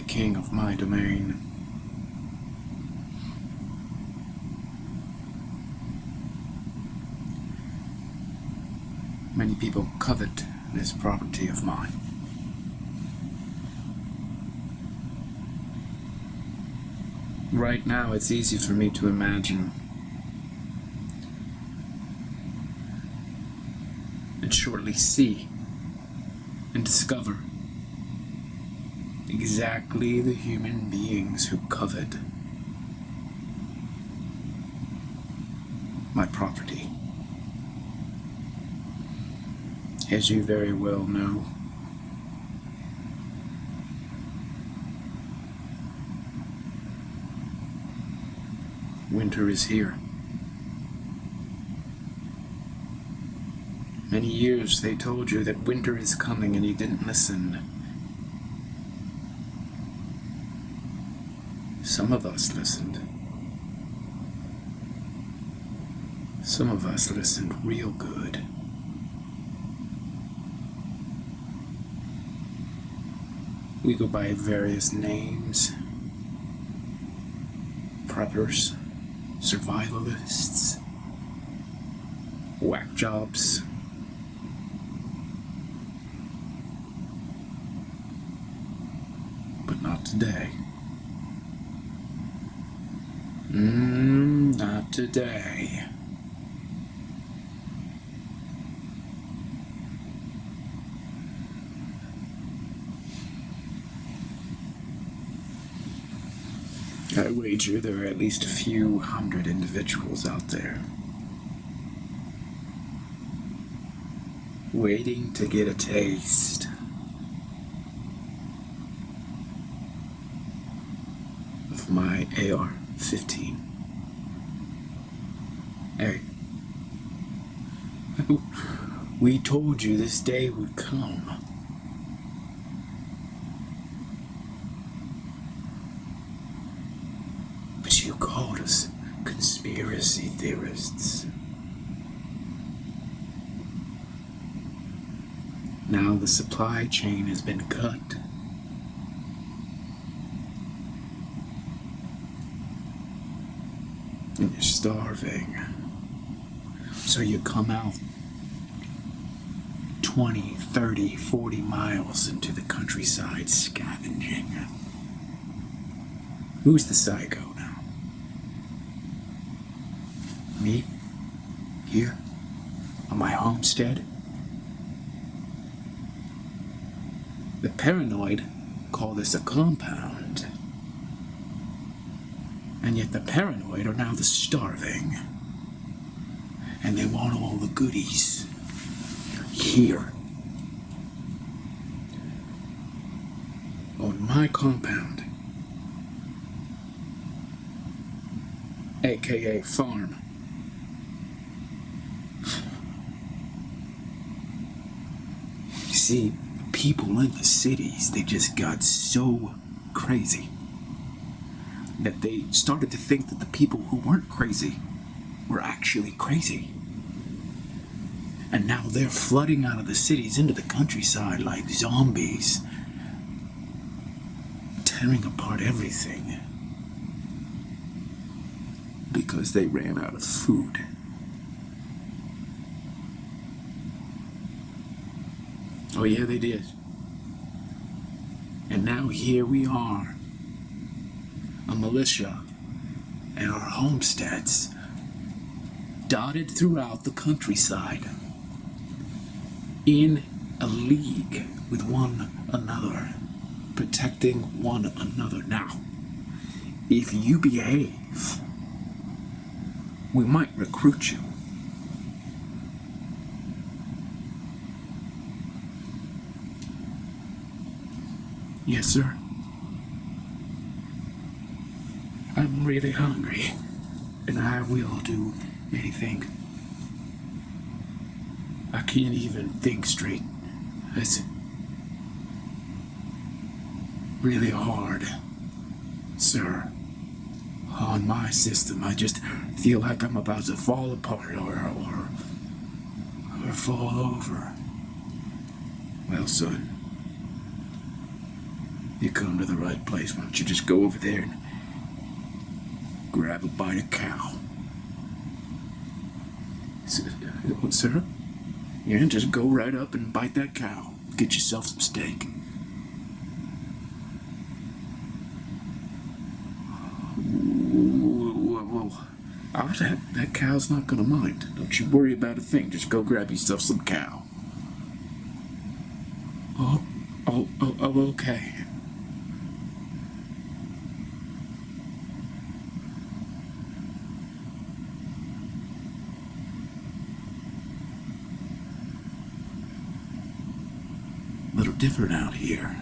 king of my domain. Many people covet this property of mine. Right now, it's easy for me to imagine and shortly see and discover exactly the human beings who covet my property. As you very well know, winter is here. Many years they told you that winter is coming and you didn't listen. Some of us listened. Some of us listened real good. We go by various names: preppers, survivalists, whack jobs. But not today. Not today. I wager there are at least a few hundred individuals out there waiting to get a taste of my AR-15. Hey, we told you this day would come. But you called us conspiracy theorists. Now the supply chain has been cut. And you're starving. So you come out 20, 30, 40 miles into the countryside scavenging. Who's the psycho now? Me? Here? On my homestead? The paranoid call this a compound. And yet the paranoid are now the starving. And they want all the goodies here. On my compound. AKA farm. You see, people in the cities, they just got so crazy that they started to think that the people who weren't crazy were actually crazy. And now they're flooding out of the cities into the countryside like zombies, tearing apart everything because they ran out of food. Oh yeah, they did. And now here we are, a militia and our homesteads dotted throughout the countryside in a league with one another, protecting one another. Now, if you behave, we might recruit you. Yes, sir. I'm really hungry, and I will do anything. I can't even think straight. It's really hard, sir. On my system, I just feel like I'm about to fall apart or fall over. Well, son, You come to the right place. Why don't you just go over there and grab a bite of cow? Sir? Yeah, just go right up and bite that cow. Get yourself some steak. Whoa. That cow's not gonna mind. Don't you worry about a thing. Just go grab yourself some cow. Oh, okay. A little different out here,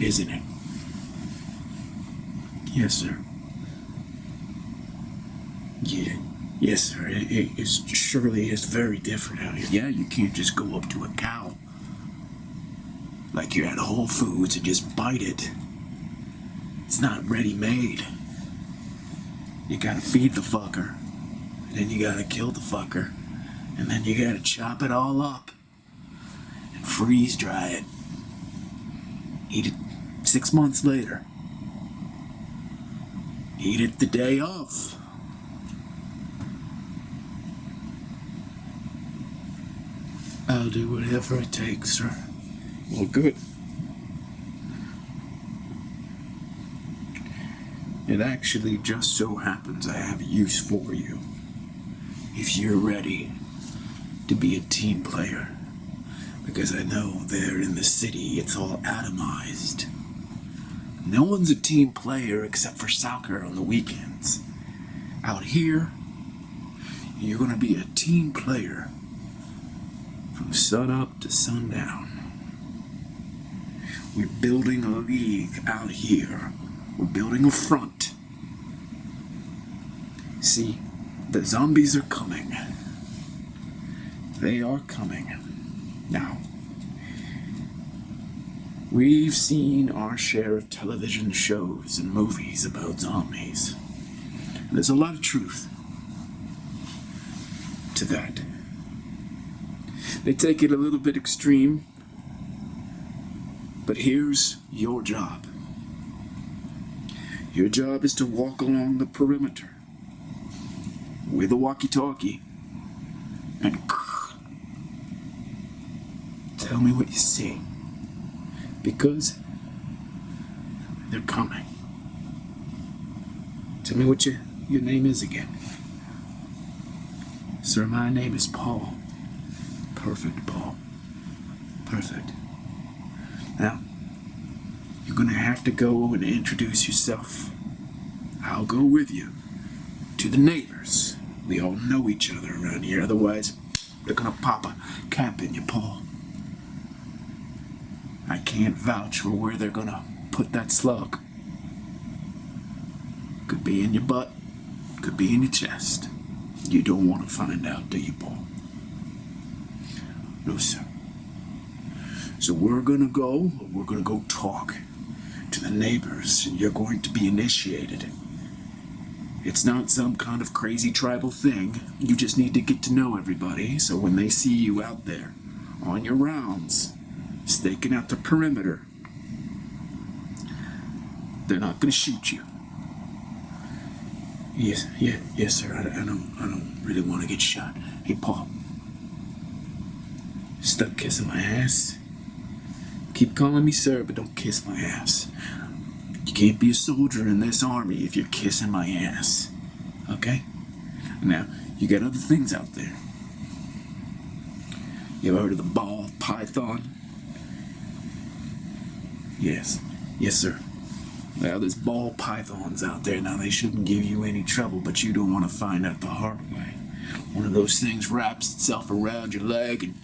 isn't it? Yes, sir. Yeah. Yes, sir. It surely is very different out here. Yeah, you can't just go up to a cow like you're at Whole Foods and just bite it. It's not ready-made. You gotta feed the fucker. Then you gotta kill the fucker. And then you gotta chop it all up and freeze dry it. Eat it 6 months later. Eat it the day of. I'll do whatever it takes, sir. Well, good. It actually just so happens I have a use for you. If you're ready to be a team player. Because I know there in the city it's all atomized. No one's a team player except for soccer on the weekends. Out here, you're gonna be a team player from sun up to sundown. We're building a league out here. We're building a front. See, the zombies are coming. They are coming. Now, we've seen our share of television shows and movies about zombies. There's a lot of truth to that. They take it a little bit extreme, but here's your job. Your job is to walk along the perimeter with a walkie-talkie and tell me what you see. Because they're coming. Tell me what your name is again. Sir, my name is Paul. Perfect, Paul. Perfect. Now, you're gonna have to go and introduce yourself. I'll go with you to the neighbors. We all know each other around here, otherwise they're gonna pop a cap in you, Paul. I can't vouch for where they're gonna put that slug. Could be in your butt, could be in your chest. You don't want to find out, do you, Paul? No, sir. So we're gonna go talk to the neighbors, and you're going to be initiated. It's not some kind of crazy tribal thing. You just need to get to know everybody, so when they see you out there on your rounds, staking out the perimeter, they're not gonna shoot you. Yes, sir. I don't really want to get shot. Hey, Paul. Stop kissing my ass. Keep calling me sir, but don't kiss my ass. You can't be a soldier in this army if you're kissing my ass. Okay? Now, you got other things out there. You ever heard of the ball python? Yes, sir. Well, there's ball pythons out there. Now, they shouldn't give you any trouble, but you don't want to find out the hard way. One of those things wraps itself around your leg and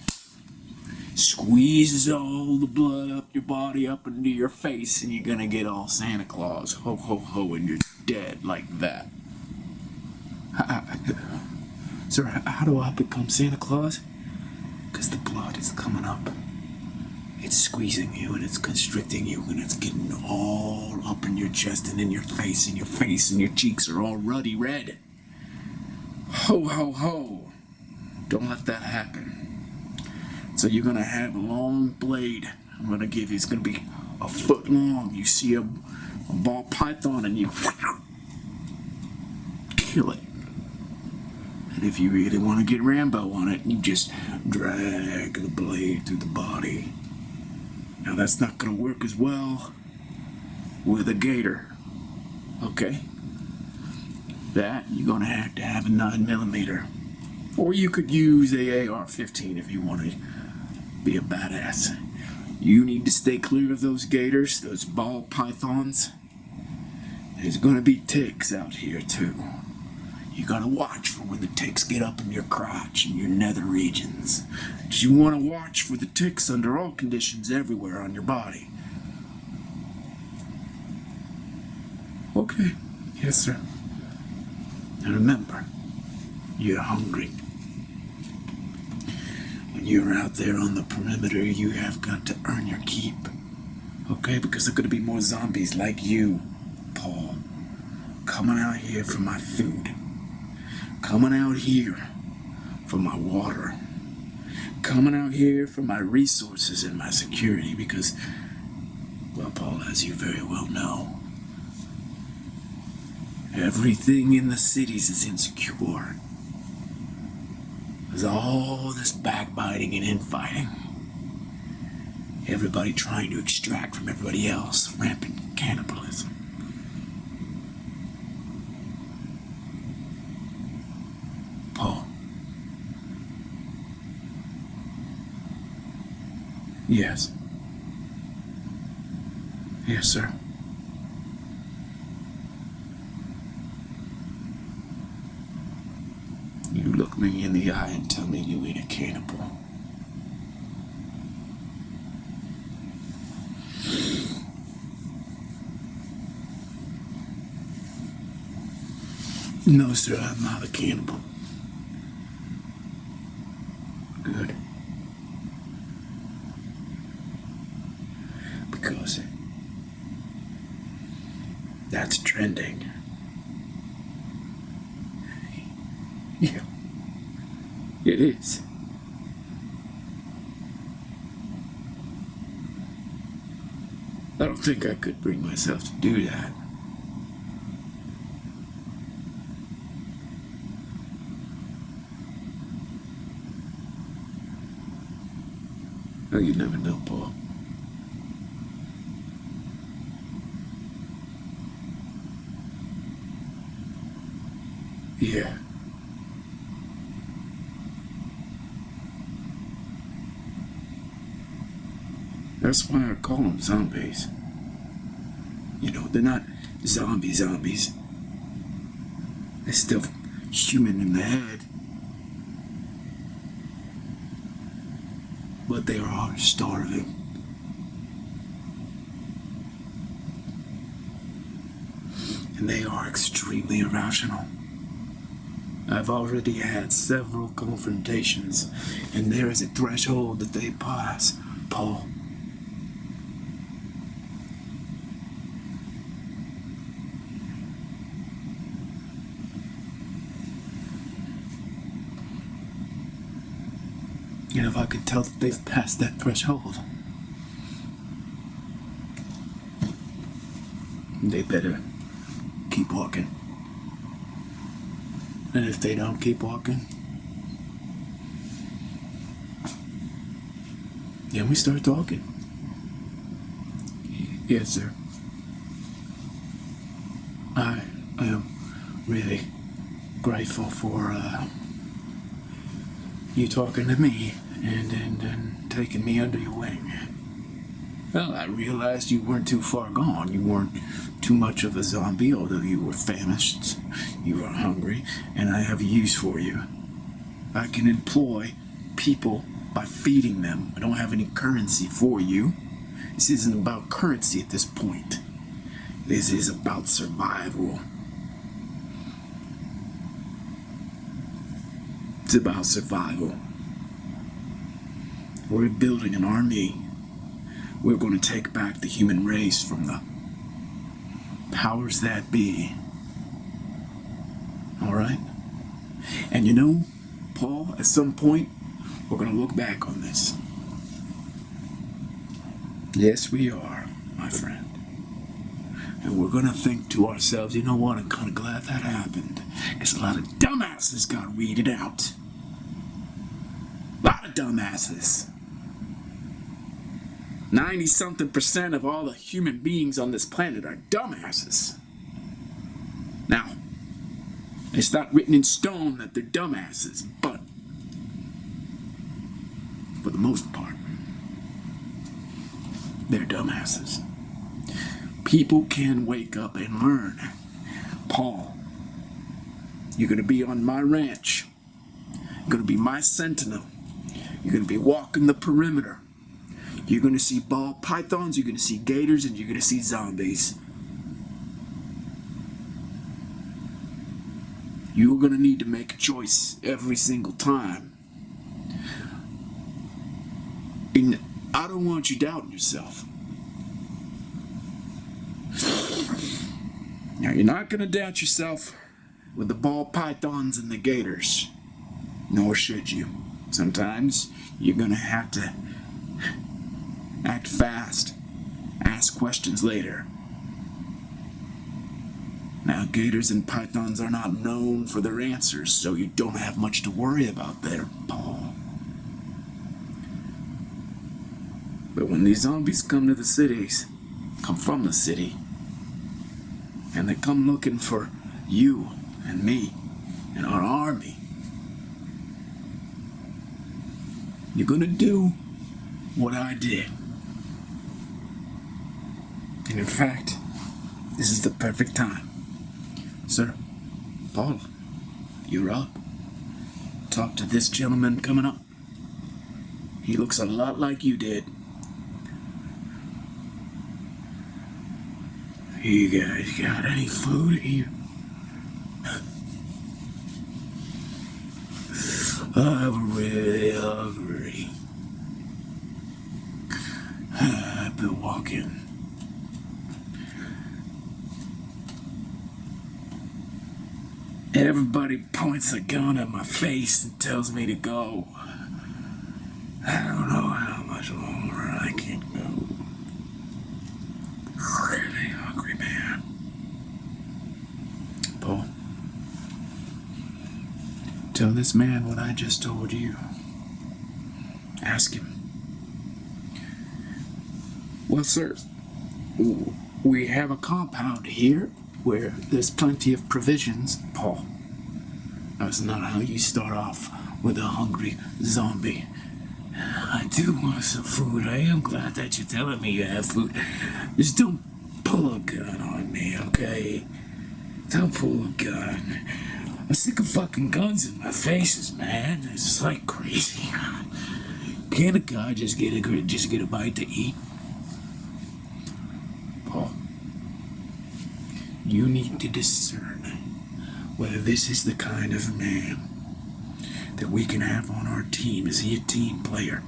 squeezes all the blood up your body, up into your face, and you're gonna get all Santa Claus, ho, ho, ho, and you're dead like that. Sir, how do I become Santa Claus? Because the blood is coming up. It's squeezing you, and it's constricting you, and it's getting all up in your chest and in your face, and your cheeks are all ruddy red. Ho, ho, ho. Don't let that happen. So you're gonna have a long blade. I'm gonna give you, it's gonna be a foot long. You see a ball python and you kill it. And if you really want to get Rambo on it, you just drag the blade through the body. Now that's not gonna work as well with a gator. Okay? That you're gonna have to have a 9mm. Or you could use a AR-15 if you want to be a badass. You need to stay clear of those gators, those ball pythons. There's gonna be ticks out here too. You gotta watch for when the ticks get up in your crotch and your nether regions. You wanna watch for the ticks under all conditions everywhere on your body. Okay, yes sir. And remember, you're hungry. When you're out there on the perimeter, you have got to earn your keep. Okay, because there are gonna be more zombies like you, Paul, coming out here for my food. Coming out here for my water. Coming out here for my resources and my security because, well, Paul, as you very well know, everything in the cities is insecure. There's all this backbiting and infighting. Everybody trying to extract from everybody else. Rampant cannibalism. Paul. Yes. Yes, sir. You look me in the eye and tell me you ain't a cannibal. No, sir, I'm not a cannibal. Good. Because that's trending. Yeah, it is. I don't think I could bring myself to do that. Oh, you never know, Paul. Yeah. That's why I call them zombies. You know, they're not zombies. They're still human in the head. But they are starving. And they are extremely irrational. I've already had several confrontations, and there is a threshold that they pass, Paul. And if I could tell that they've passed that threshold, they better keep walking. And if they don't keep walking, then we start talking. Yes, sir. I am really grateful for you talking to me and taking me under your wing. Well, I realized you weren't too far gone. You weren't too much of a zombie, although you were famished, you were hungry, and I have a use for you. I can employ people by feeding them. I don't have any currency for you. This isn't about currency at this point. This is about survival. It's about survival. We're building an army. We're going to take back the human race from the powers that be. All right? And you know, Paul, at some point, we're going to look back on this. Yes, we are, my friend. And we're gonna think to ourselves, you know what, I'm kinda glad that happened. Because a lot of dumbasses got weeded out. A lot of dumbasses. 90-something% of all the human beings on this planet are dumbasses. Now, it's not written in stone that they're dumbasses, but for the most part, they're dumbasses. People can wake up and learn. Paul, you're going to be on my ranch. You're going to be my sentinel. You're going to be walking the perimeter. You're going to see ball pythons, you're going to see gators, and you're going to see zombies. You're going to need to make a choice every single time. And I don't want you doubting yourself. Now, you're not going to doubt yourself with the ball pythons and the gators. Nor should you. Sometimes you're going to have to act fast. Ask questions later. Now, gators and pythons are not known for their answers, so you don't have much to worry about there, Paul. But when these zombies come to the cities, come from the city, and they come looking for you and me and our army, you're gonna do what I did. And in fact, this is the perfect time. Sir, Paul, you're up. Talk to this gentleman coming up. He looks a lot like you did. You guys got any food here? I'm really hungry. I've been walking. Everybody points a gun at my face and tells me to go. I don't know how much longer I can go. Really hungry, man. Paul, tell this man what I just told you. Ask him. Well, sir, we have a compound here where there's plenty of provisions. Paul, that's not how you start off with a hungry zombie. I do want some food. I am glad that you're telling me you have food. Just don't pull a gun on me, okay? Don't pull a gun. I'm sick of fucking guns in my faces, man. It's like crazy. Can't a guy just get a bite to eat? Paul, you need to discern whether this is the kind of man that we can have on our team. Is he a team player?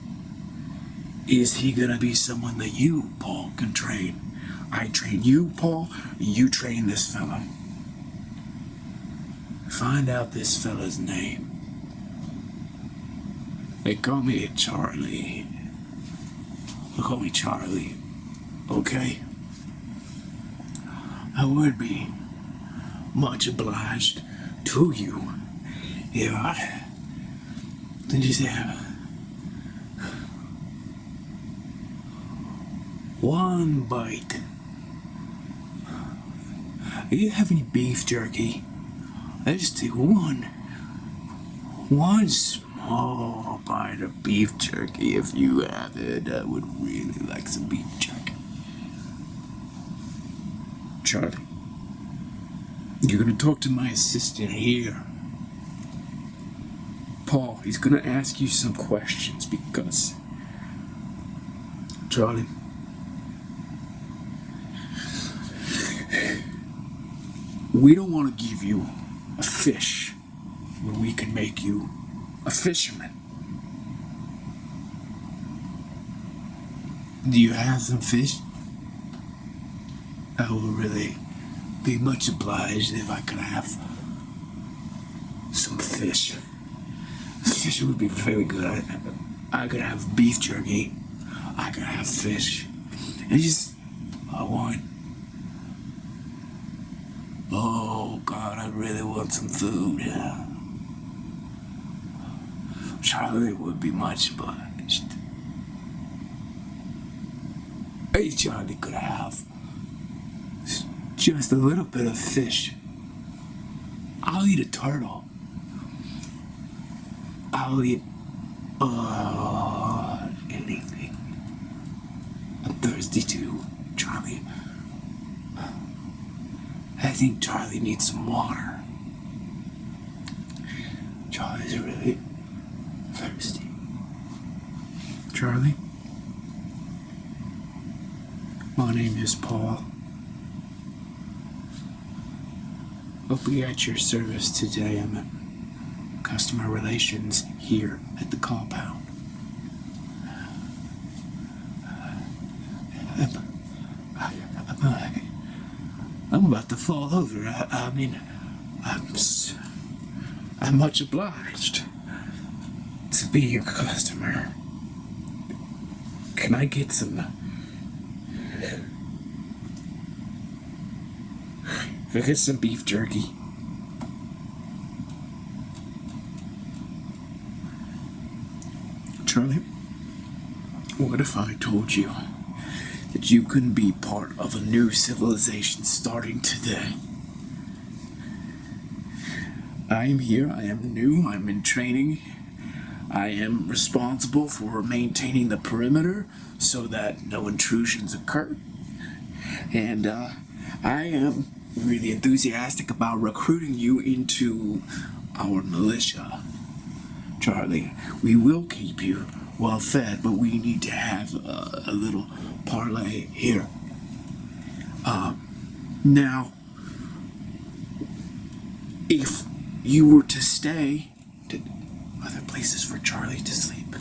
Is he gonna be someone that you, Paul, can train? I train you, Paul, you train this fella. Find out this fella's name. They call me Charlie. They call me Charlie, okay? I would be much obliged to you if I could just have one bite. Do you have any beef jerky? I just take one small bite of beef jerky. If you have it, I would really like some beef jerky. Charlie, you're gonna talk to my assistant here. Paul, he's gonna ask you some questions because, Charlie, we don't want to give you a fish when we can make you a fisherman. Do you have some fish? I will really be much obliged if I could have some fish. Fish would be very good. I could have beef jerky. I could have fish. I want, oh God, I really want some food. Charlie would be much obliged. Hey, Charlie, could I have just a little bit of fish? I'll eat a turtle. I'll eat, anything. I'm thirsty too, Charlie. I think Charlie needs some water. Charlie's really thirsty. Charlie? My name is Paul. I'll be at your service today. I'm at customer relations here at the compound. I'm about to fall over. I'm much obliged to be your customer. Can I get some? Can I get some beef jerky? Charlie, what if I told you that you can be part of a new civilization starting today? I am here, I am new, I'm in training. I am responsible for maintaining the perimeter so that no intrusions occur. And I am really enthusiastic about recruiting you into our militia. Charlie, we will keep you well fed, but we need to have a little parlay here. Now, if you were to stay, are there places for Charlie to sleep?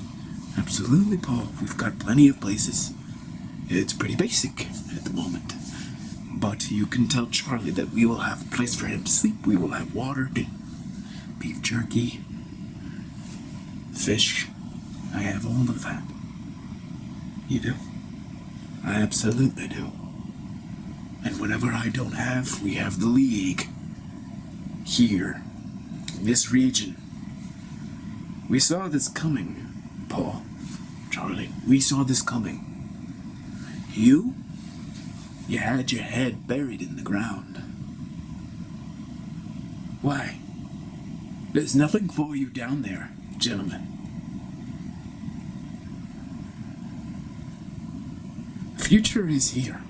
Absolutely, Paul. We've got plenty of places. It's pretty basic at the moment. But you can tell Charlie that we will have a place for him to sleep. We will have water, beef jerky, fish. I have all of that. You do? I absolutely do. And whatever I don't have, we have the League. Here, in this region. We saw this coming, Paul, Charlie. We saw this coming. You had your head buried in the ground. Why? There's nothing for you down there, gentlemen. The future is here.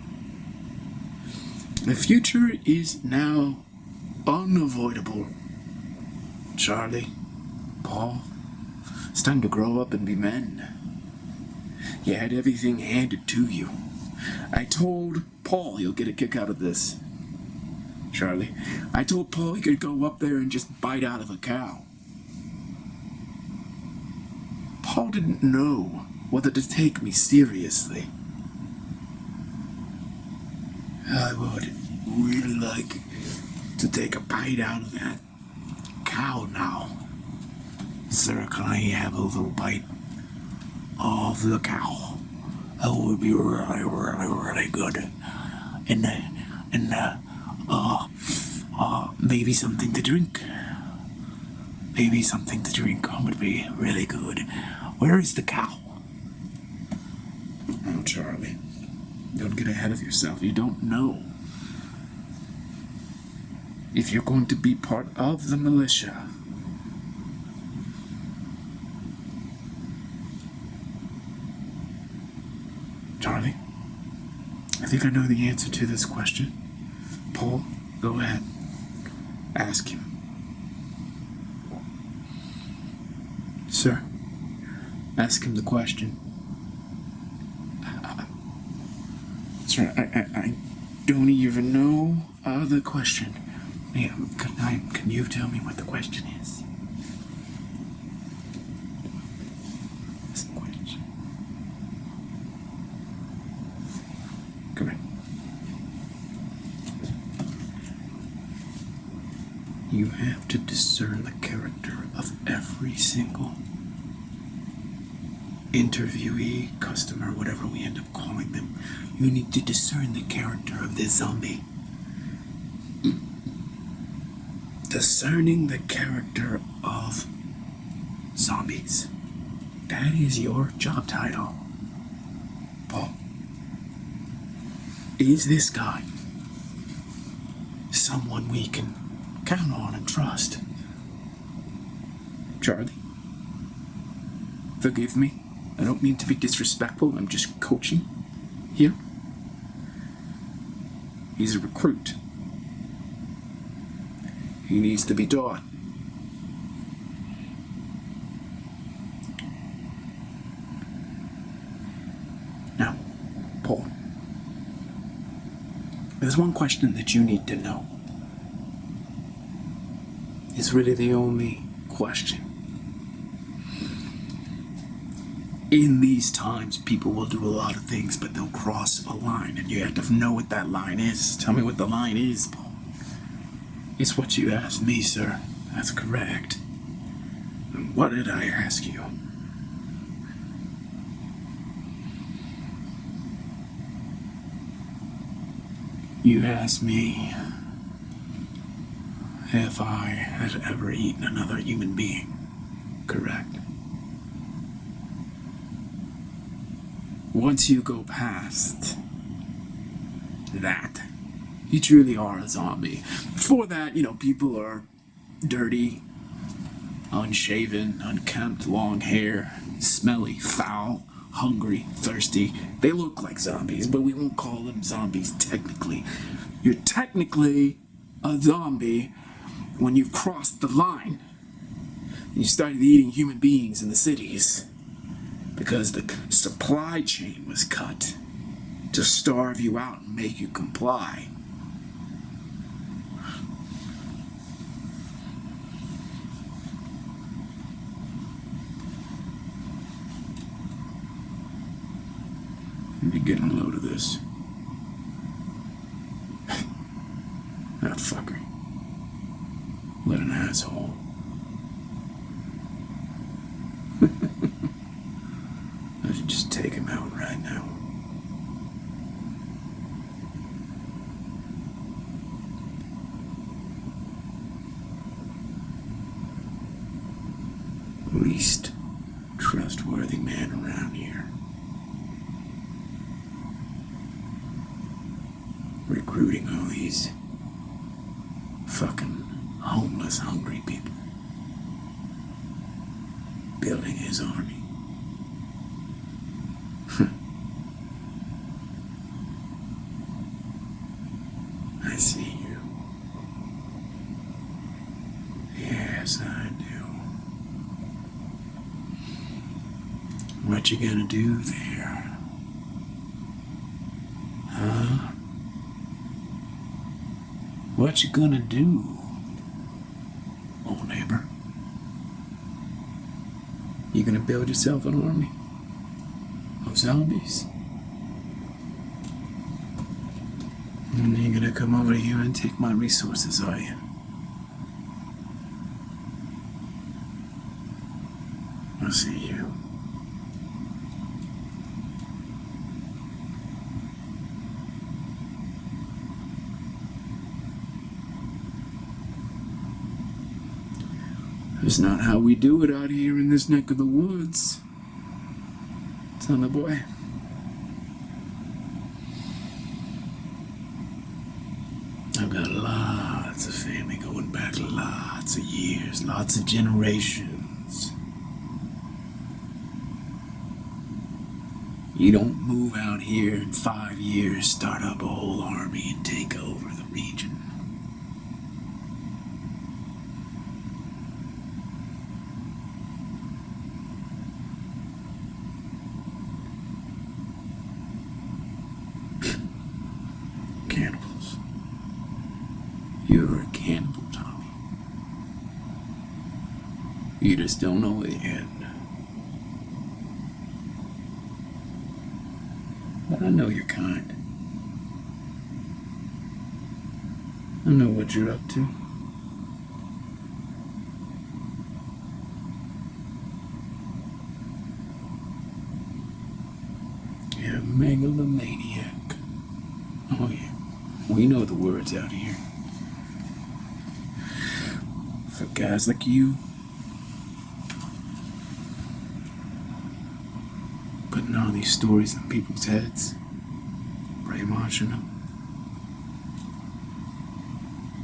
The future is now unavoidable. Charlie, Paul, it's time to grow up and be men. You had everything handed to you. I told Paul he'll get a kick out of this. Charlie, I told Paul he could go up there and just bite out of a cow. Paul didn't know whether to take me seriously. I would really like to take a bite out of that cow now. Sir, can I have a little bite of the cow? That would be really, really, really good. And maybe something to drink. Maybe something to drink would be really good. Where is the cow? Oh, Charlie, don't get ahead of yourself. You don't know. If you're going to be part of the militia, Charlie, I think I know the answer to this question. Paul, go ahead. Ask him. Sir, ask him the question. Sir, I don't even know the question. Can you tell me what the question is? What's the question? Come here. You have to discern the character of every single interviewee, customer, whatever we end up calling them, you need to discern the character of this zombie. Discerning the character of zombies. That is your job title. Paul, is this guy someone we can count on and trust? Charlie, forgive me. I don't mean to be disrespectful. I'm just coaching here. He's a recruit. He needs to be taught. Now, Paul, there's one question that you need to know. It's really the only question. In these times, people will do a lot of things, but they'll cross a line, and you have to know what that line is. Tell me what the line is, Paul. It's what you asked me, sir. That's correct. And what did I ask you? You asked me if I had ever eaten another human being. Correct. Once you go past that, you truly are a zombie. Before that, people are dirty, unshaven, unkempt, long hair, smelly, foul, hungry, thirsty. They look like zombies, but we won't call them zombies technically. You're technically a zombie when you've crossed the line and you started eating human beings in the cities because the supply chain was cut to starve you out and make you comply. You're getting a load of this. That fucker. What an asshole. I should just take him out right now. Least trustworthy man around here. Recruiting all these fucking homeless, hungry people. Building his army. I see you. Yes, I do. What you gonna do there? Huh? What you gonna do, old neighbor? You gonna build yourself an army of zombies? And you gonna come over here and take my resources, are you? I see you. It's not how we do it out here in this neck of the woods, son of boy. I've got lots of family going back lots of years, lots of generations. You don't move out here in 5 years, start up a whole army and take over the region. Cannibals. You're a cannibal, Tommy. You just don't know it yet. But I know your kind. I know what you're up to. megalomaniac. Oh yeah, we know the words out here. For guys like you, putting all these stories in people's heads, brainwashing them.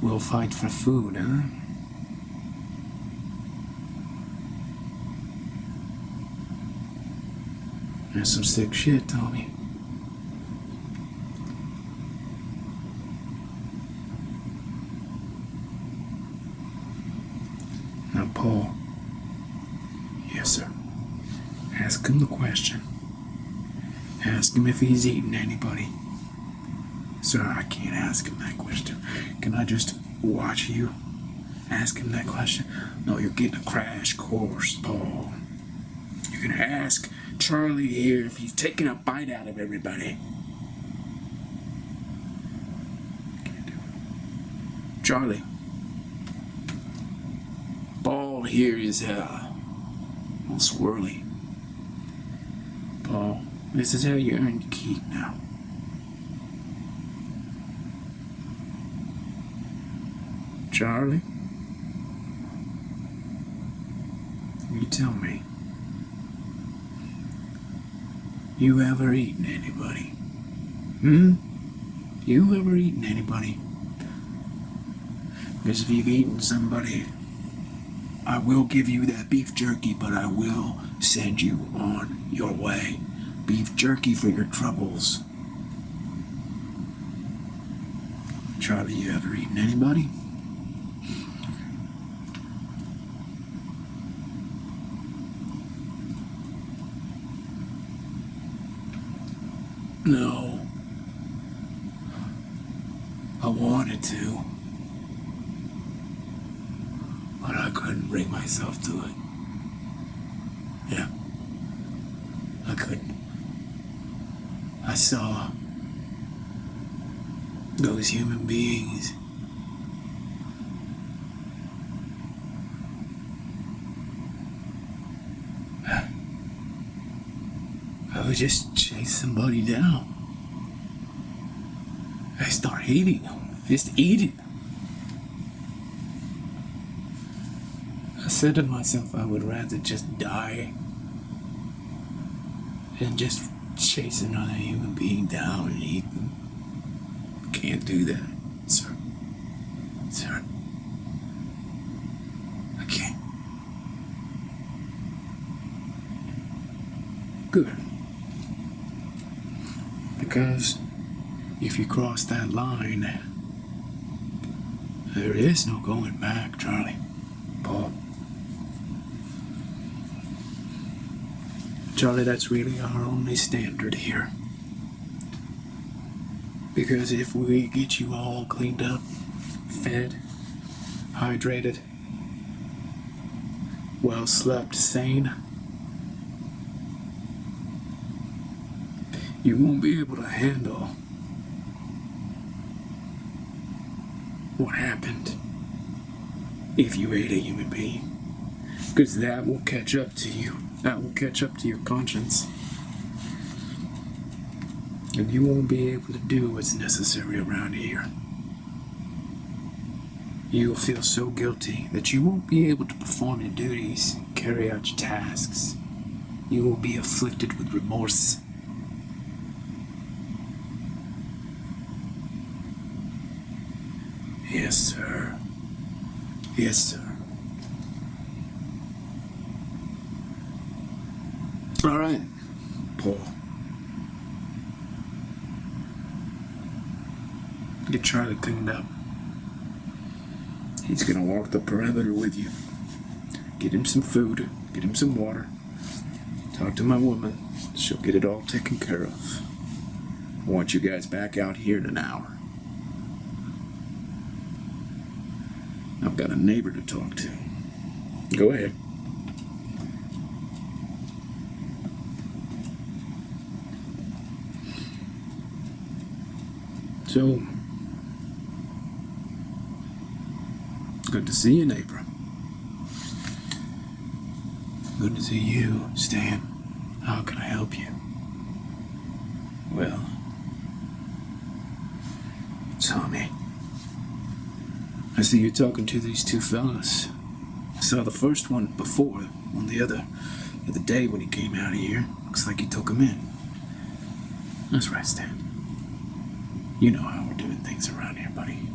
We'll fight for food, huh? That's some sick shit, Tommy. Now, Paul. Yes, sir. Ask him the question. Ask him if he's eaten anybody. Sir, I can't ask him that question. Can I just watch you ask him that question? No, you're getting a crash course, Paul. You're gonna ask Charlie here if he's taking a bite out of everybody. Charlie. Paul here is all swirly. Paul, this is how you earn your keep now. Charlie, you tell me, you ever eaten anybody? You ever eaten anybody? Because if you've eaten somebody, I will give you that beef jerky, but I will send you on your way. Beef jerky for your troubles. Charlie, you ever eaten anybody? No. I wanted to, but I couldn't bring myself to it. Yeah. I couldn't. I saw those human beings. I would just chase somebody down. I start hating them. Just eating them. I said to myself I would rather just die than just chase another human being down and eat them. Can't do that, sir. Sir. I can't. Good. Because if you cross that line, there is no going back, Charlie. Paul. Charlie, that's really our only standard here. Because if we get you all cleaned up, fed, hydrated, well slept, sane, you won't be able to handle what happened if you ate a human being. Because that will catch up to you. That will catch up to your conscience. And you won't be able to do what's necessary around here. You'll feel so guilty that you won't be able to perform your duties, carry out your tasks. You will be afflicted with remorse. Yes, sir. Yes, sir. All right, Paul. Get Charlie cleaned up. He's gonna walk the perimeter with you. Get him some food. Get him some water. Talk to my woman. She'll get it all taken care of. I want you guys back out here in an hour. I've got a neighbor to talk to. Go ahead. So, good to see you, neighbor. Good to see you, Stan. How can I help you? Well, Tommy, I see you're talking to these two fellas. I saw the first one before, on the other day when he came out of here. Looks like you took him in. That's right, Stan. You know how we're doing things around here, buddy.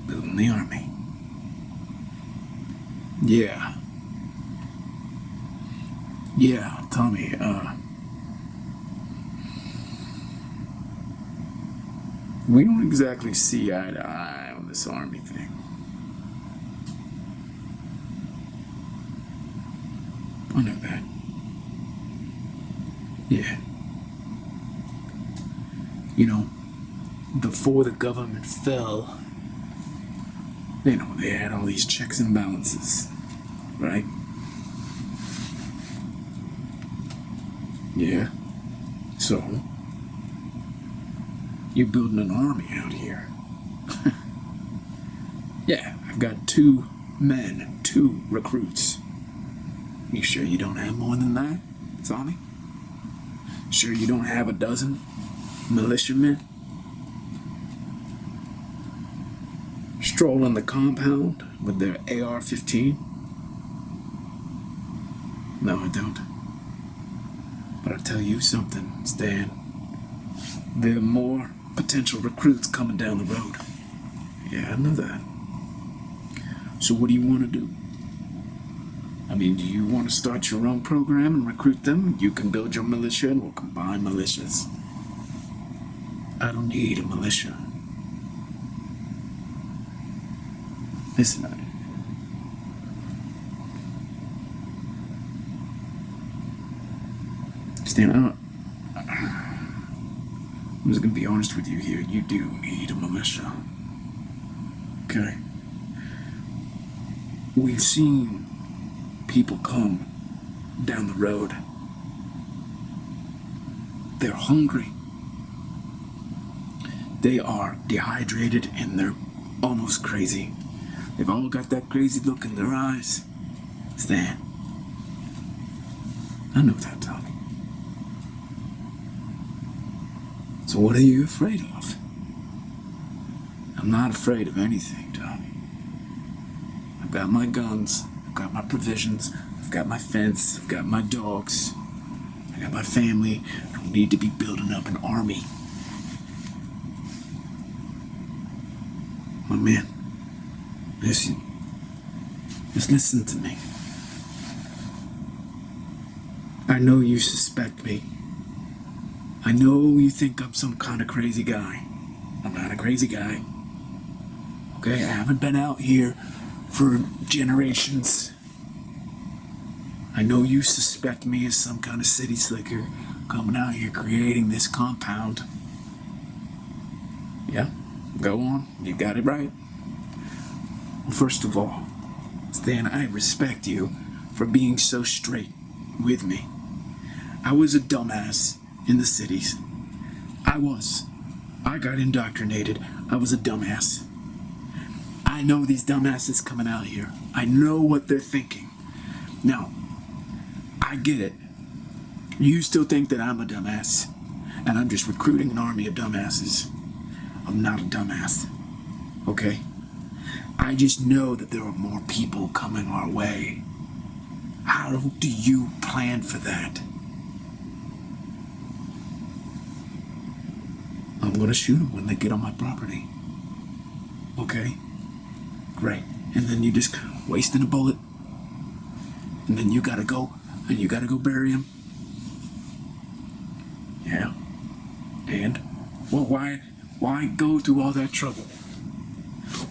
Building the army. Yeah. Yeah, Tommy, we don't exactly see eye to eye on this army thing. I know that. Yeah. You know, before the government fell, you know, they had all these checks and balances, right? Yeah. So, you're building an army out here. Yeah, I've got 2 men, 2 recruits. You sure you don't have more than that, Tommy? Sure you don't have a dozen militiamen strolling the compound with their AR-15? No, I don't. But I'll tell you something, Stan. There are more potential recruits coming down the road. Yeah, I know that. So what do you want to do? I mean, do you want to start your own program and recruit them? You can build your militia and we'll combine militias. I don't need a militia. Listen, Stan, I'm just gonna be honest with you here. You do need a militia. Okay? We've seen people come down the road. They're hungry. They are dehydrated and they're almost crazy. They've all got that crazy look in their eyes. Stan, I know that, Tommy. So what are you afraid of? I'm not afraid of anything, Tommy. I've got my guns, I've got my provisions, I've got my fence, I've got my dogs, I got my family. I don't need to be building up an army. My man, listen. Just listen to me. I know you suspect me. I know you think I'm some kind of crazy guy. I'm not a crazy guy. Okay, I haven't been out here for generations. I know you suspect me as some kind of city slicker coming out here creating this compound. Yeah, go on. You got it right. Well, first of all, Stan, I respect you for being so straight with me. I was a dumbass in the cities. I got indoctrinated. I was a dumbass. I know these dumbasses coming out here. I know what they're thinking. Now, I get it. You still think that I'm a dumbass, and I'm just recruiting an army of dumbasses. I'm not a dumbass, okay? I just know that there are more people coming our way. How do you plan for that? I'm gonna shoot them when they get on my property. Okay? Great. And then you just wasting a bullet. And then you gotta go bury him. Yeah. And? Well, why go through all that trouble?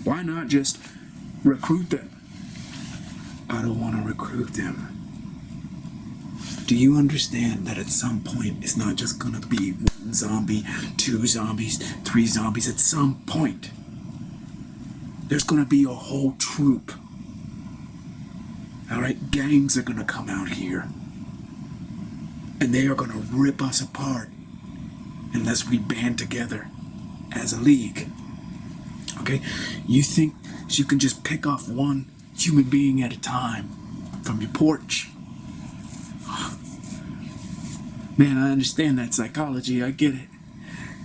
Why not just recruit them? I don't want to recruit them. Do you understand that at some point it's not just gonna be 1 zombie, 2 zombies, 3 zombies? At some point, there's gonna be a whole troop. Alright, gangs are gonna come out here. And they are gonna rip us apart unless we band together as a league. Okay? You think you can just pick off one human being at a time from your porch? Man, I understand that psychology, I get it.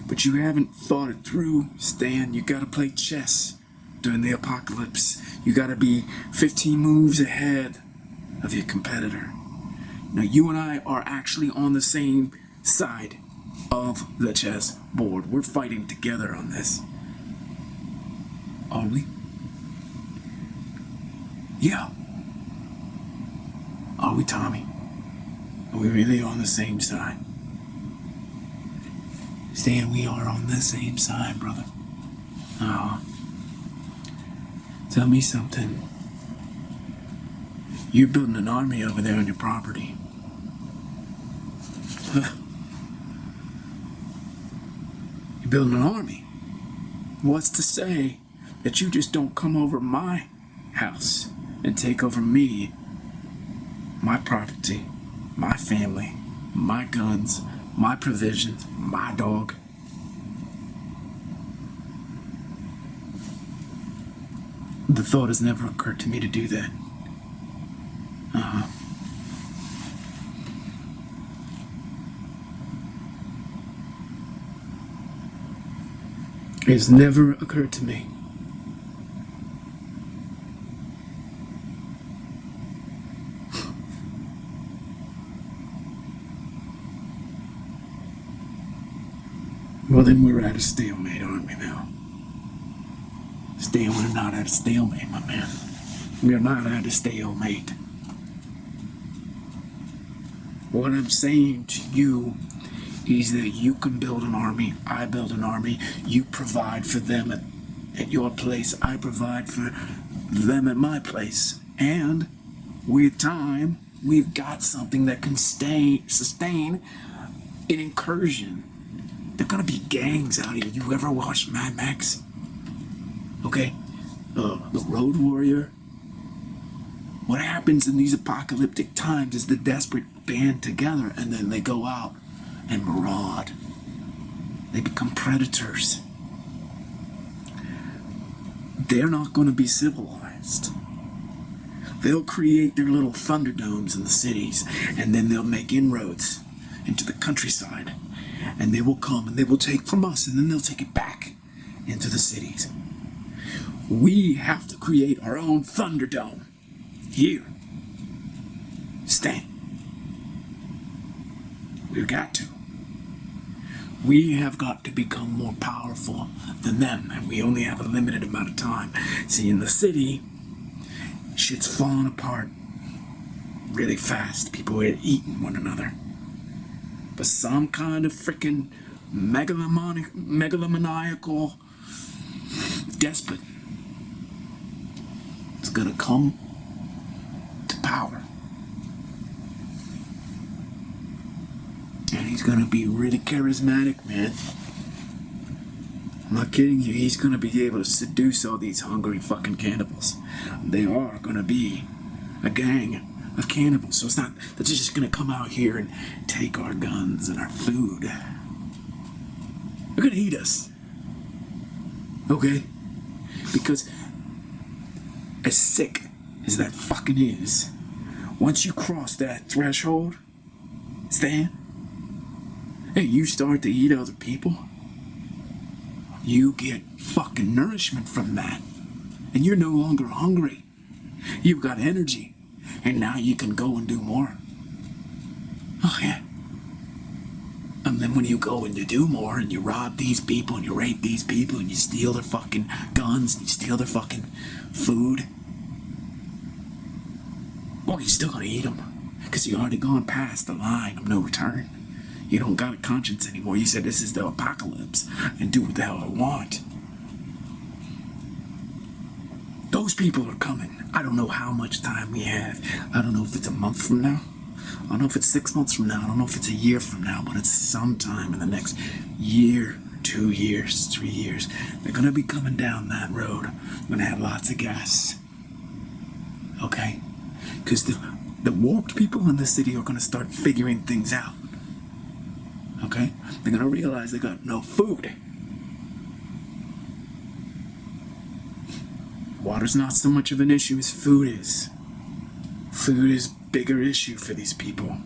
But you haven't thought it through, Stan. You gotta play chess during the apocalypse. You gotta be 15 moves ahead of your competitor. Now, you and I are actually on the same side of the chess board. We're fighting together on this. Are we? Yeah. Are we, Tommy? Are we really on the same side? Stan, we are on the same side, brother. Tell me something. You're building an army over there on your property. You're building an army. What's to say that you just don't come over my house and take over me, my property, my family, my guns, my provisions, my dog? The thought has never occurred to me to do that. It's never occurred to me. Well, then we're at a stalemate, aren't we now? Stan, we're not at a stalemate, my man. We're not at a stalemate. What I'm saying to you is that you can build an army, I build an army, you provide for them at your place, I provide for them at my place. And with time, we've got something that can sustain an incursion. There are gonna be gangs out here. You ever watched Mad Max? Okay? The Road Warrior. What happens in these apocalyptic times is the desperate band together and then they go out and maraud. They become predators. They're not going to be civilized. They'll create their little thunderdomes in the cities, and then they'll make inroads into the countryside. And they will come and they will take from us, and then they'll take it back into the cities. We have to create our own thunderdome. Here. Stan. We've got to. We have got to become more powerful than them, and we only have a limited amount of time. See, in the city, shit's falling apart really fast. People are eating one another. But some kind of freaking megalomaniacal despot is gonna come to power. And he's gonna be really charismatic, man. I'm not kidding you. He's gonna be able to seduce all these hungry fucking cannibals. They are gonna be a gang of cannibals. So it's not that they're just gonna come out here and take our guns and our food. They're gonna eat us. Okay? Because as sick as that fucking is, once you cross that threshold, Stan, hey, you start to eat other people, you get fucking nourishment from that. And you're no longer hungry. You've got energy. And now you can go and do more. Oh, yeah. And then when you go and you do more and you rob these people and you rape these people and you steal their fucking guns and you steal their fucking food, well, you're still gonna eat them. Because you already gone past the line of no return. You don't got a conscience anymore. You said this is the apocalypse and do what the hell I want. Those people are coming. I don't know how much time we have. I don't know if it's a month from now. I don't know if it's 6 months from now. I don't know if it's a year from now, but it's sometime in the next year, 2 years, 3 years. They're gonna be coming down that road. They're gonna have lots of gas. Okay? Because the warped people in the city are gonna start figuring things out. Okay? They're gonna realize they got no food. Water's not so much of an issue as food is. Food is a bigger issue for these people.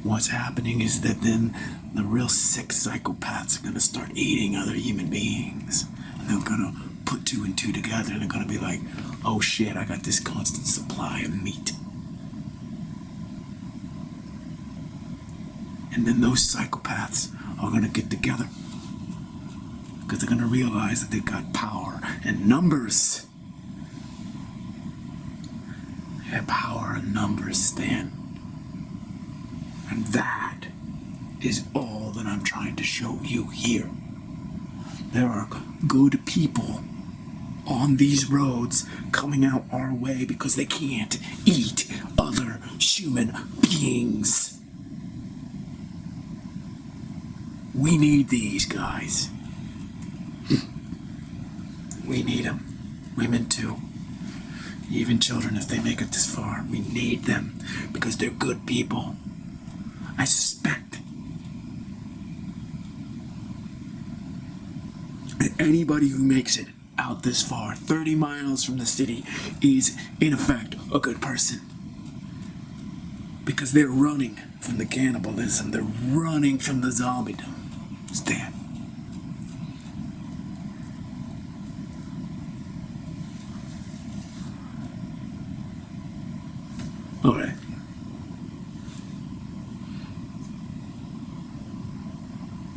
what's happening is that then the real sick psychopaths are going to start eating other human beings. And they're going to put two and two together, and they're going to be like, oh shit, I got this constant supply of meat. And then those psychopaths are going to get together, because they're going to realize that they've got power and numbers. They have power and numbers, Stan. And that is all that I'm trying to show you here. There are good people on these roads coming out our way because they can't eat other human beings. We need these guys. We need them. Women too. Even children, if they make it this far. We need them because they're good people. I suspect that anybody who makes it out this far, 30 miles from the city, is in effect a good person. Because they're running from the cannibalism. They're running from the zombiedom. Stan. All right.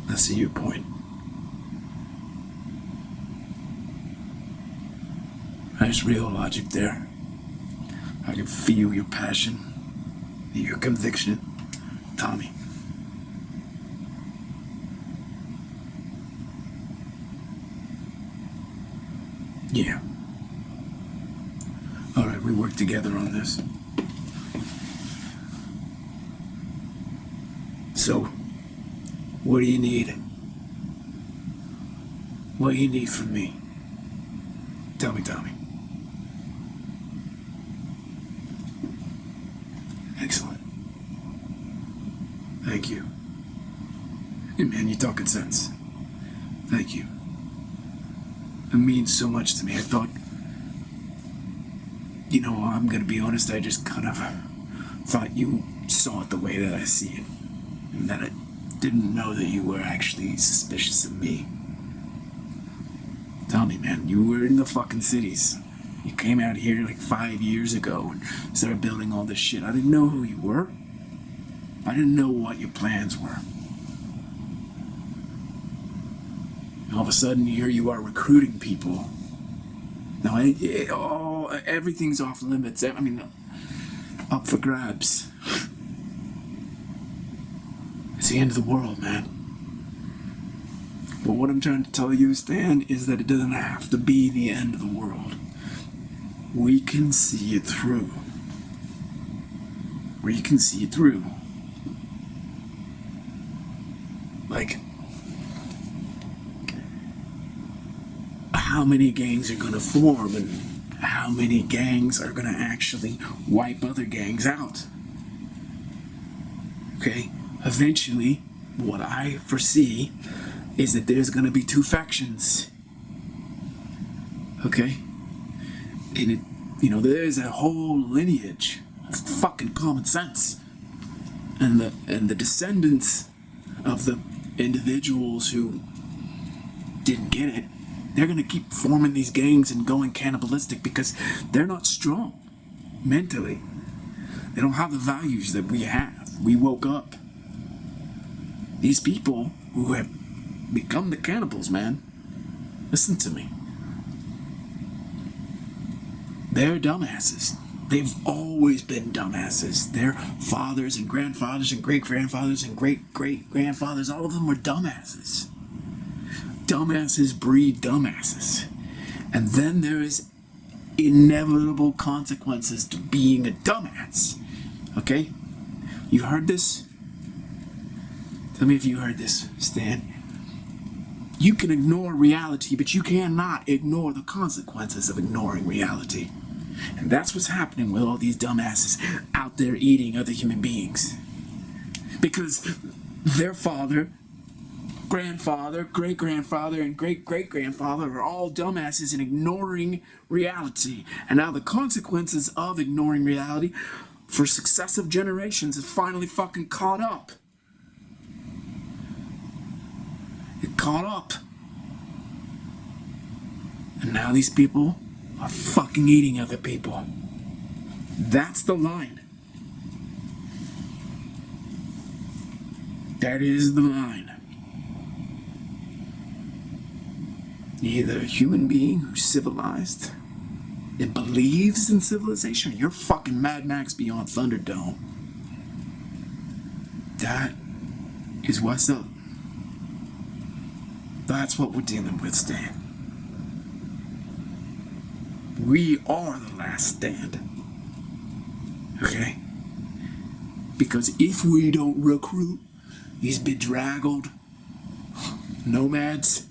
I see your point. There's real logic there. I can feel your passion, your conviction, Tommy. Yeah. All right, we work together on this. So, what do you need? What do you need from me? Tell me, Tommy. Excellent. Thank you. Hey man, you're talking sense. Thank you. It means so much to me. I thought, I'm gonna be honest, I just kind of thought you saw it the way that I see it. And that I didn't know that you were actually suspicious of me. Tommy, man, you were in the fucking cities. You came out here like 5 years ago and started building all this shit. I didn't know who you were. I didn't know what your plans were. And all of a sudden, here you are recruiting people. Now, everything's off limits. I mean, up for grabs. It's the end of the world, man. But what I'm trying to tell you, Stan, is that it doesn't have to be the end of the world. We can see it through. We can see it through. Like, how many gangs are gonna form and how many gangs are gonna actually wipe other gangs out? Okay? Eventually, what I foresee is that there's going to be two factions. Okay? And there's a whole lineage of fucking common sense. And the descendants of the individuals who didn't get it, they're going to keep forming these gangs and going cannibalistic because they're not strong mentally. They don't have the values that we have. We woke up. These people who have become the cannibals, man, listen to me. They're dumbasses. They've always been dumbasses. Their fathers and grandfathers and great-grandfathers and great-great-grandfathers, all of them were dumbasses. Dumbasses breed dumbasses. And then there is inevitable consequences to being a dumbass. Okay? You heard this? Tell me if you heard this, Stan. You can ignore reality, but you cannot ignore the consequences of ignoring reality. And that's what's happening with all these dumbasses out there eating other human beings. Because their father, grandfather, great-grandfather, and great-great-grandfather are all dumbasses in ignoring reality. And now the consequences of ignoring reality for successive generations, it finally fucking caught up. It caught up. And now these people are fucking eating other people. That's the line. That is the line. You're either a human being who's civilized and believes in civilization, or you're fucking Mad Max Beyond Thunderdome. That is what's up. That's what we're dealing with, Stan. We are the last stand. Okay? Because if we don't recruit these bedraggled nomads,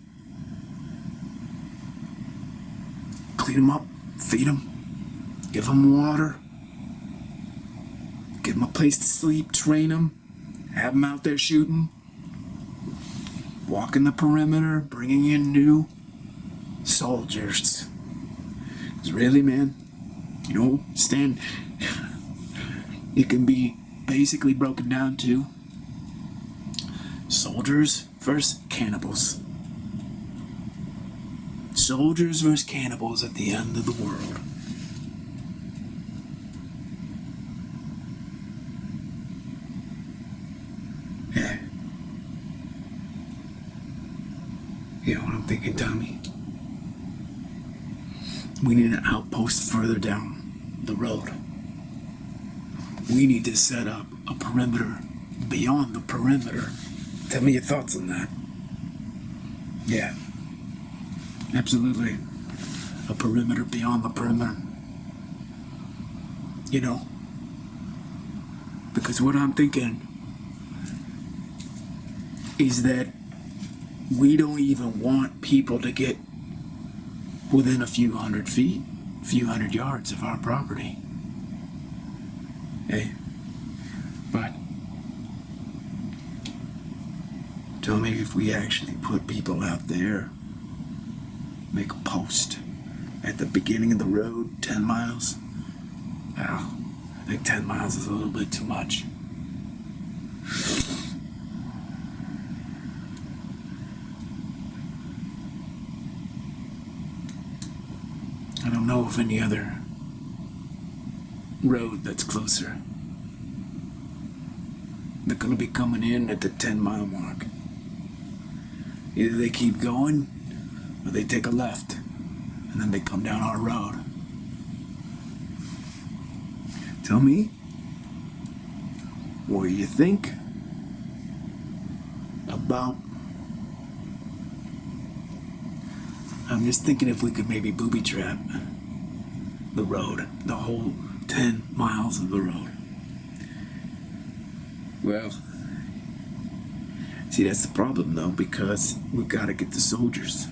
clean them up, feed them, give them water, give them a place to sleep, train them, have them out there shooting, walking the perimeter, bringing in new soldiers. Because really, man, you know, Stan, it can be basically broken down to soldiers versus cannibals. Soldiers versus cannibals at the end of the world. Yeah. You know what I'm thinking, Tommy? We need an outpost further down the road. We need to set up a perimeter beyond the perimeter. Tell me your thoughts on that. Yeah. Absolutely. A perimeter beyond the perimeter. You know? Because what I'm thinking is that we don't even want people to get within a few hundred feet, a few hundred yards of our property. Hey? But tell me if we actually put people out there, make a post at the beginning of the road, 10 miles. Well, I think 10 miles is a little bit too much. I don't know of any other road that's closer. They're gonna be coming in at the 10-mile mark. Either they keep going, or they take a left, and then they come down our road. Tell me what you think about... I'm just thinking if we could maybe booby trap the road, the whole 10 miles of the road. Well, see, that's the problem though, because we've got to get the soldiers.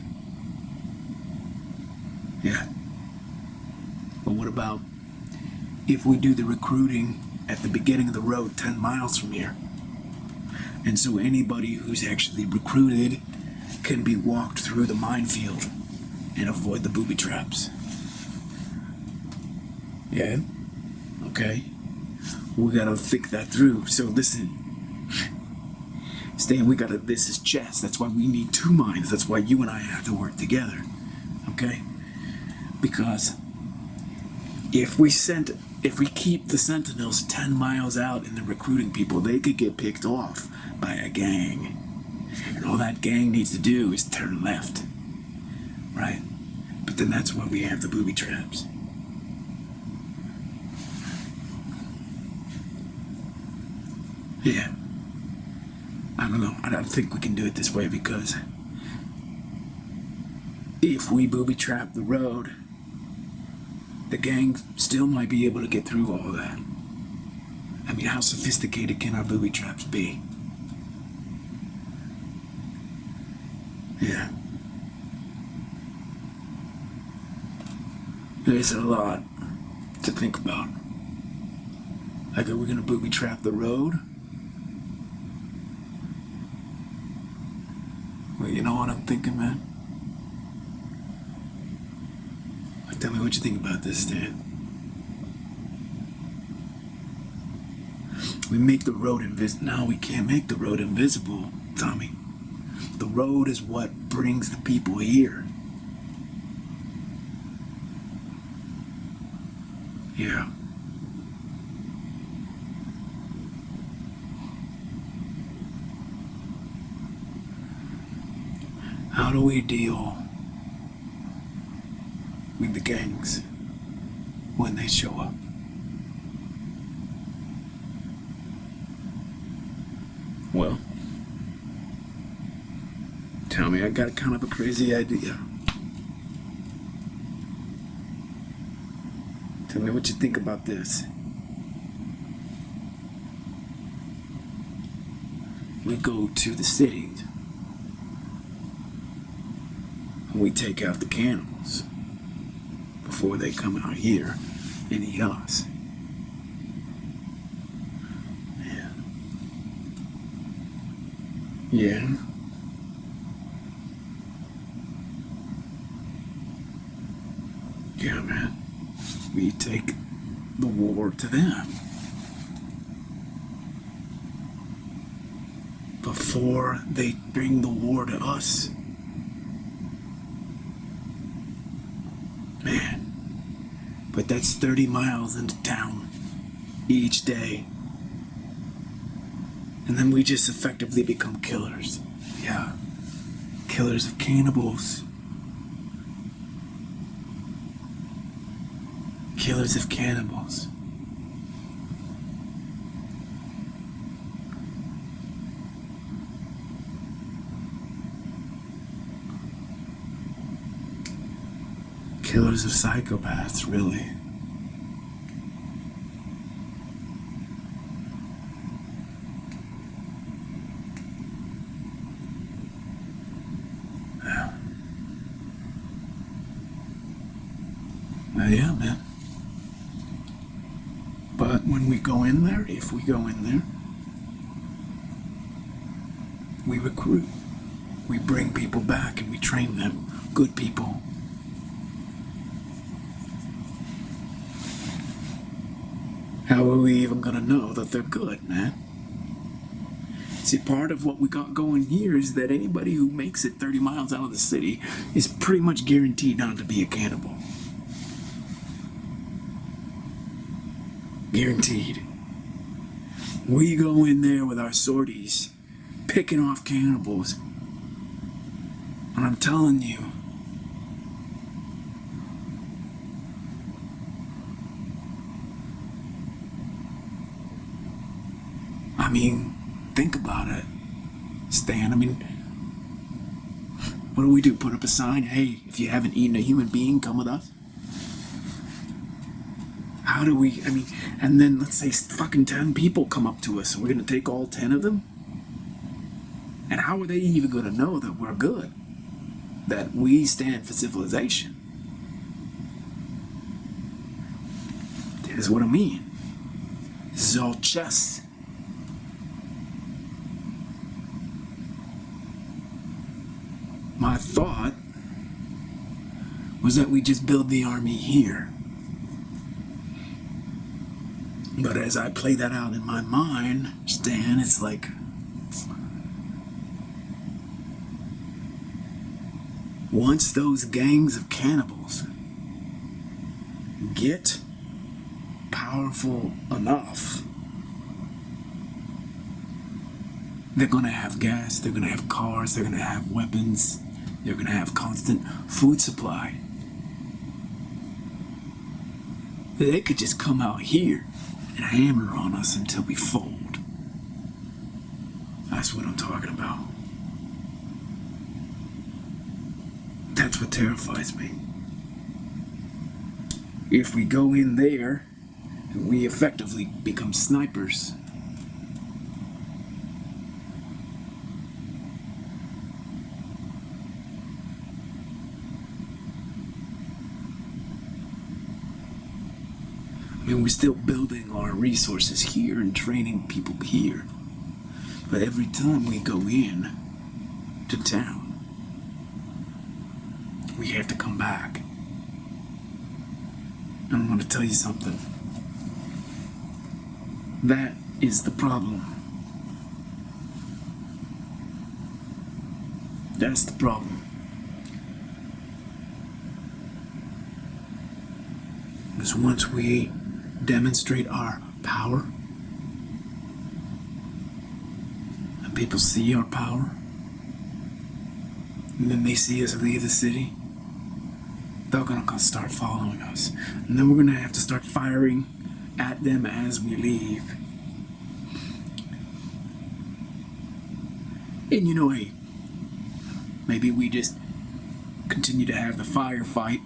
Yeah. But what about if we do the recruiting at the beginning of the road 10 miles from here? And so anybody who's actually recruited can be walked through the minefield and avoid the booby traps. Yeah? Okay. We gotta think that through. So listen, Stan, this is chess. That's why we need two minds. That's why you and I have to work together. Okay? Because if we keep the sentinels 10 miles out in the recruiting people, they could get picked off by a gang. And all that gang needs to do is turn left. Right? But then that's why we have the booby traps. Yeah. I don't know. I don't think we can do it this way, because if we booby trap the road, the gang still might be able to get through all that. I mean, how sophisticated can our booby traps be? Yeah. There's a lot to think about. Like, are we gonna booby trap the road? Well, you know what I'm thinking, man? Tell me what you think about this, Stan. We make the road invisible. No, we can't make the road invisible, Tommy. The road is what brings the people here. Yeah. How do we deal with the gangs when they show up? Well, tell me, I got kind of a crazy idea. Tell me what you think about this. We go to the cities and we take out the cannibals before they come out here and eat us. Yeah. Yeah, man. We take the war to them before they bring the war to us. Man. But that's 30 miles into town each day. And then we just effectively become killers. Yeah. Killers of cannibals. Killers of cannibals. Killers of psychopaths, really. Yeah, man. But when we go in there, if we go in there, we recruit. We bring people back and we train them. Good people. How are we even gonna know that they're good, man? See, part of what we got going here is that anybody who makes it 30 miles out of the city is pretty much guaranteed not to be a cannibal. Guaranteed. We go in there with our sorties, picking off cannibals. And I'm telling you, I mean, think about it, Stan. I mean, what do? Put up a sign, hey, if you haven't eaten a human being, come with us? How do we, and then let's say fucking 10 people come up to us and we're gonna take all 10 of them? And how are they even gonna know that we're good? That we stand for civilization? Here's what I mean. This is all chess. My thought was that we just build the army here. But as I play that out in my mind, Stan, it's like, once those gangs of cannibals get powerful enough, they're gonna have gas, they're gonna have cars, they're gonna have weapons, they're gonna have constant food supply. They could just come out here and hammer on us until we fold. That's what I'm talking about. That's what terrifies me. If we go in there, we effectively become snipers. We're still building our resources here and training people here. But every time we go in to town, we have to come back. And I'm going to tell you something. That is the problem. That's the problem. Because once we demonstrate our power, and people see our power, and then they see us leave the city, they're gonna start following us. And then we're gonna have to start firing at them as we leave. And you know, hey, maybe we just continue to have the firefight,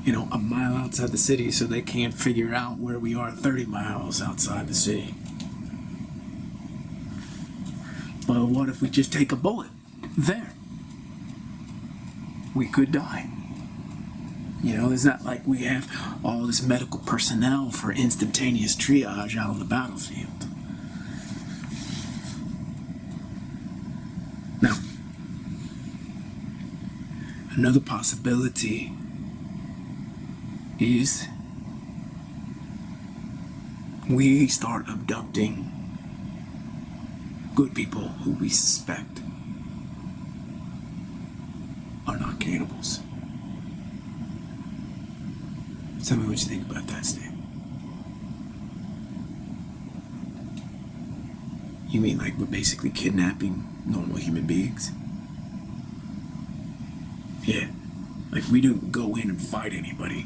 you know, a mile outside the city so they can't figure out where we are 30 miles outside the city. But what if we just take a bullet there? We could die. You know, it's not like we have all this medical personnel for instantaneous triage out on the battlefield. Now, another possibility is we start abducting good people who we suspect are not cannibals. Tell me what you think about that, Steve. You mean like we're basically kidnapping normal human beings? Yeah. Like we don't go in and fight anybody.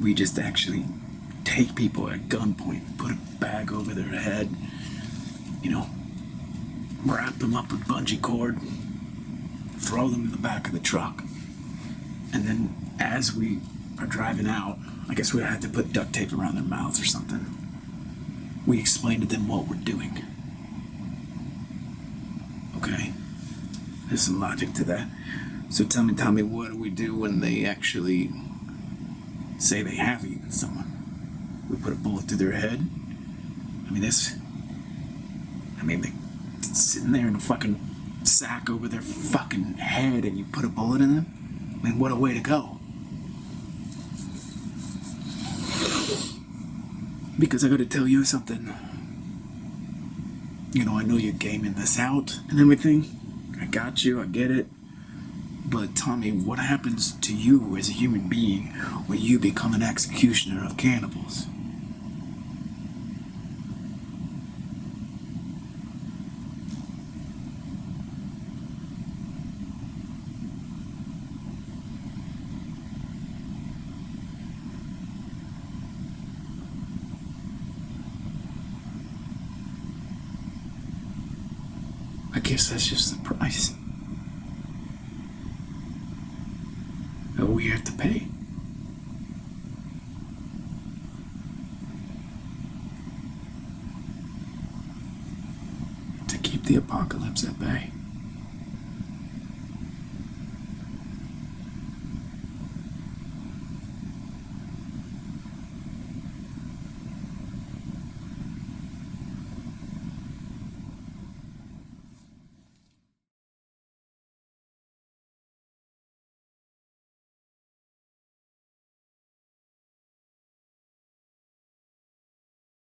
We just actually take people at gunpoint, put a bag over their head, you know, wrap them up with bungee cord, throw them in the back of the truck. And then as we are driving out, I guess we had to put duct tape around their mouths or something. We explain to them what we're doing. Okay? There's some logic to that. So tell me, what do we do when they actually say they have eaten someone? We put a bullet through their head? they're sitting there in a fucking sack over their fucking head and you put a bullet in them? I mean, what a way to go. Because I gotta tell you something. You know, I know you're gaming this out and everything. I got you, I get it. But Tommy, what happens to you as a human being when you become an executioner of cannibals? I guess that's just the price that we have to pay. To keep the apocalypse at bay.